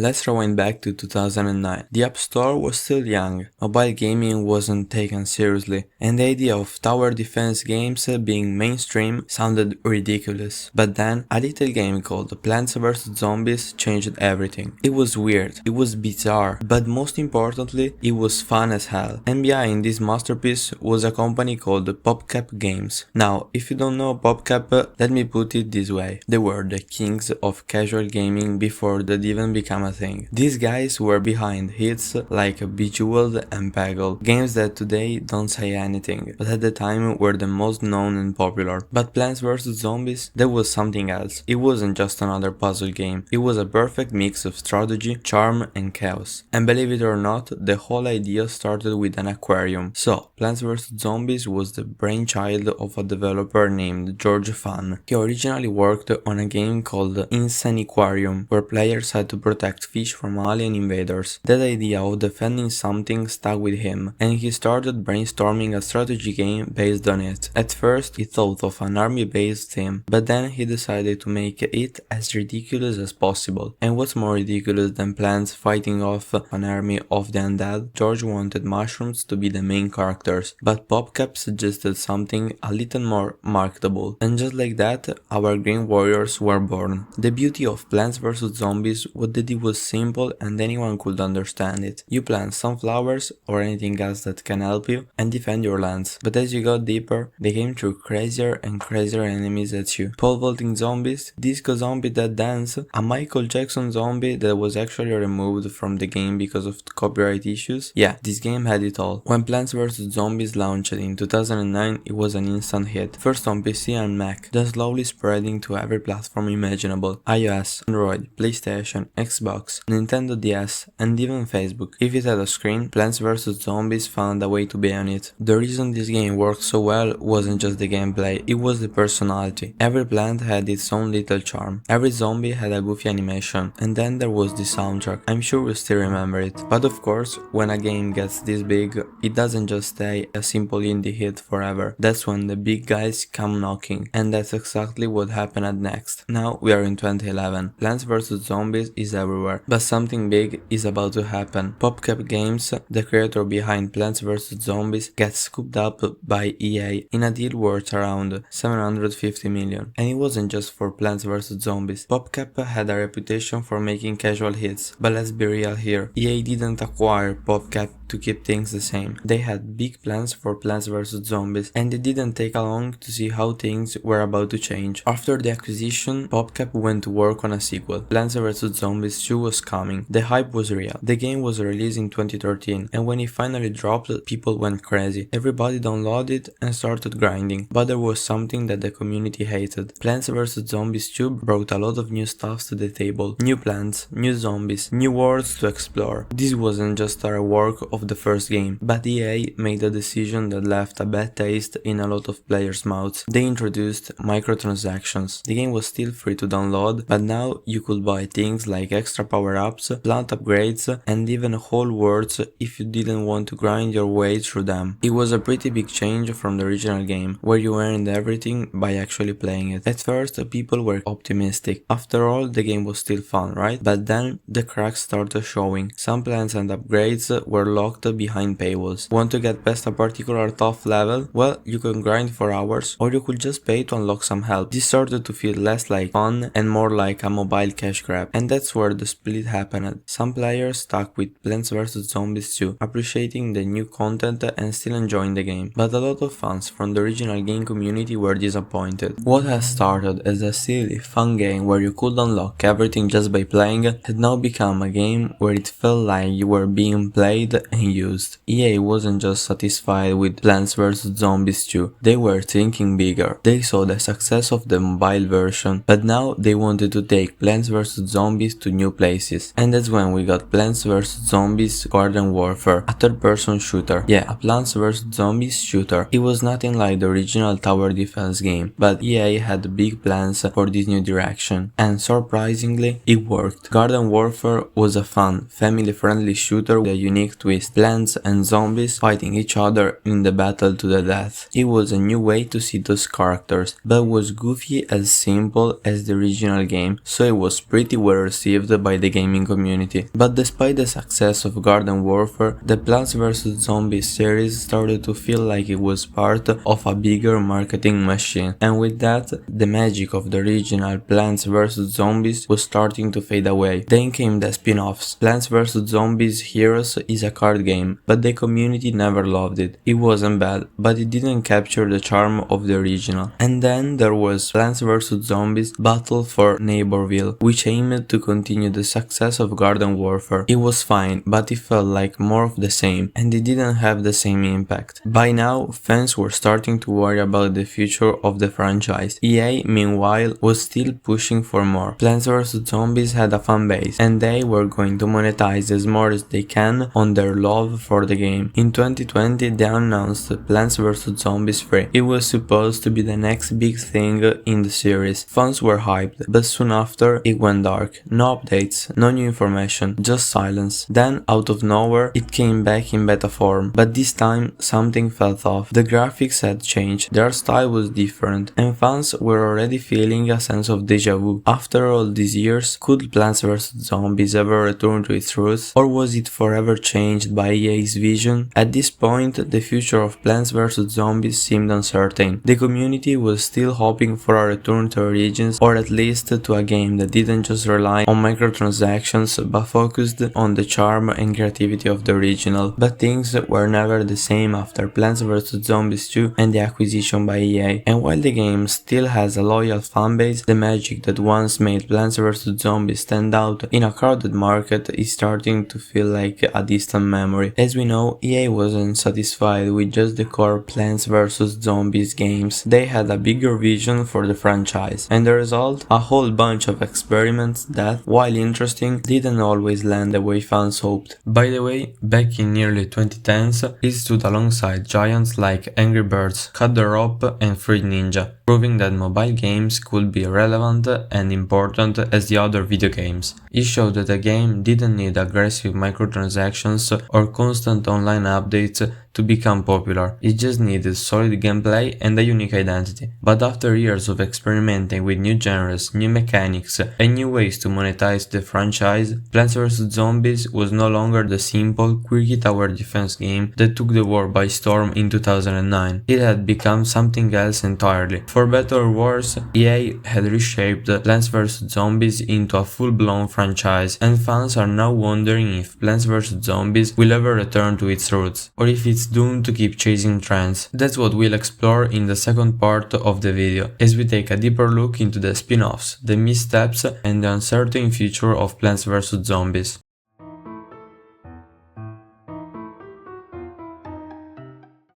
Let's rewind back to 2009. The App Store was still young, mobile gaming wasn't taken seriously, and the idea of tower defense games being mainstream sounded ridiculous. But then, a little game called Plants vs Zombies changed everything. It was weird, it was bizarre, but most importantly, it was fun as hell. And behind this masterpiece was a company called PopCap Games. Now, if you don't know PopCap, let me put it this way. They were the kings of casual gaming before that even became a thing. These guys were behind hits like Bejeweled and Peggle, games that today don't say anything, but at the time were the most known and popular. But Plants vs Zombies, that was something else. It wasn't just another puzzle game, it was a perfect mix of strategy, charm and chaos. And believe it or not, the whole idea started with an aquarium. So, Plants vs Zombies was the brainchild of a developer named George Fan. He originally worked on a game called Insane Aquarium, where players had to protect fish from alien invaders. That idea of defending something stuck with him, and he started brainstorming a strategy game based on it. At first, he thought of an army-based theme, but then he decided to make it as ridiculous as possible. And what's more ridiculous than plants fighting off an army of the undead? George wanted mushrooms to be the main characters, but PopCap suggested something a little more marketable. And just like that, our Green Warriors were born. The beauty of Plants vs Zombies was that it was simple and anyone could understand it. You plant sunflowers or anything else that can help you and defend your lands. But as you got deeper, the game threw crazier and crazier enemies at you. Pole vaulting zombies, disco zombie that dance, a Michael Jackson zombie that was actually removed from the game because of copyright issues. Yeah, this game had it all. When Plants vs Zombies launched in 2009, it was an instant hit. First on PC and Mac, then slowly spreading to every platform imaginable: iOS, Android, PlayStation, Xbox, Nintendo DS, and even Facebook. If it had a screen, Plants vs Zombies found a way to be on it. The reason this game worked so well wasn't just the gameplay, it was the personality. Every plant had its own little charm. Every zombie had a goofy animation. And then there was the soundtrack. I'm sure we still remember it. But of course, when a game gets this big, it doesn't just stay a simple indie hit forever. That's when the big guys come knocking. And that's exactly what happened next. Now we are in 2011. Plants vs Zombies is everywhere. But something big is about to happen. PopCap Games, the creator behind Plants vs Zombies, gets scooped up by EA in a deal worth around 750 million. And it wasn't just for Plants vs Zombies. PopCap had a reputation for making casual hits, but let's be real here. EA didn't acquire PopCap to keep things the same. They had big plans for Plants vs Zombies, and it didn't take long to see how things were about to change. After the acquisition, PopCap went to work on a sequel. Plants vs Zombies 2 was coming. The hype was real. The game was released in 2013, and when it finally dropped, people went crazy. Everybody downloaded it and started grinding, but there was something that the community hated. Plants vs Zombies 2 brought a lot of new stuff to the table. New plants, new zombies, new worlds to explore. This wasn't just a rework of the first game, but EA made a decision that left a bad taste in a lot of players' mouths. They introduced microtransactions. The game was still free to download, but now you could buy things like extra power-ups, plant upgrades, and even whole worlds if you didn't want to grind your way through them. It was a pretty big change from the original game, where you earned everything by actually playing it. At first, people were optimistic. After all, the game was still fun, right? But then, the cracks started showing. Some plans and upgrades were locked behind paywalls. Want to get past a particular tough level? Well, you can grind for hours, or you could just pay to unlock some help. This started to feel less like fun and more like a mobile cash grab. And that's where the split happened. Some players stuck with Plants vs Zombies 2, appreciating the new content and still enjoying the game. But a lot of fans from the original game community were disappointed. What has started as a silly, fun game where you could unlock everything just by playing had now become a game where it felt like you were being played and used. EA wasn't just satisfied with Plants vs Zombies 2, they were thinking bigger. They saw the success of the mobile version, but now they wanted to take Plants vs Zombies to new places. And that's when we got Plants vs Zombies Garden Warfare, a third-person shooter. Yeah, a Plants vs Zombies shooter. It was nothing like the original tower defense game, but EA had big plans for this new direction, and surprisingly, it worked. Garden Warfare was a fun, family-friendly shooter with a unique twist. with plants and zombies fighting each other in the battle to the death. It was a new way to see those characters, but was goofy as simple as the original game, so it was pretty well received by the gaming community. But despite the success of Garden Warfare, the Plants vs Zombies series started to feel like it was part of a bigger marketing machine, and with that, the magic of the original Plants vs Zombies was starting to fade away. Then came the spin-offs. Plants vs Zombies Heroes is a card game, but the community never loved it. It wasn't bad, but it didn't capture the charm of the original. And then there was Plants vs Zombies Battle for Neighborville, which aimed to continue the success of Garden Warfare. It was fine, but it felt like more of the same, and it didn't have the same impact. By now, fans were starting to worry about the future of the franchise. EA, meanwhile, was still pushing for more. Plants vs Zombies had a fan base, and they were going to monetize as more as they can on their love for the game. In 2020, they announced Plants vs Zombies 3. It was supposed to be the next big thing in the series. Fans were hyped, but soon after, it went dark. No updates, no new information, just silence. Then, out of nowhere, it came back in beta form, but this time, something felt off. The graphics had changed, their style was different, and fans were already feeling a sense of deja vu. After all these years, could Plants vs Zombies ever return to its roots, or was it forever changed by EA's vision? At this point, the future of Plants vs Zombies seemed uncertain. The community was still hoping for a return to origins, or at least to a game that didn't just rely on microtransactions but focused on the charm and creativity of the original. But things were never the same after Plants vs Zombies 2 and the acquisition by EA. And while the game still has a loyal fanbase, the magic that once made Plants vs Zombies stand out in a crowded market is starting to feel like a distant memory. As we know, EA wasn't satisfied with just the core Plants vs Zombies games. They had a bigger vision for the franchise, and the result? A whole bunch of experiments that, while interesting, didn't always land the way fans hoped. By the way, back in early 2010s, it stood alongside giants like Angry Birds, Cut the Rope and Fruit Ninja, proving that mobile games could be relevant and important as the other video games. It showed that a game didn't need aggressive microtransactions or constant online updates to become popular. It just needed solid gameplay and a unique identity. But after years of experimenting with new genres, new mechanics, and new ways to monetize the franchise, Plants vs Zombies was no longer the simple, quirky tower defense game that took the world by storm in 2009. It had become something else entirely. For better or worse, EA had reshaped Plants vs Zombies into a full-blown franchise, and fans are now wondering if Plants vs Zombies will ever return to its roots, or if it's doomed to keep chasing trends. That's what we'll explore in the second part of the video, as we take a deeper look into the spin-offs, the missteps, and the uncertain future of Plants vs Zombies.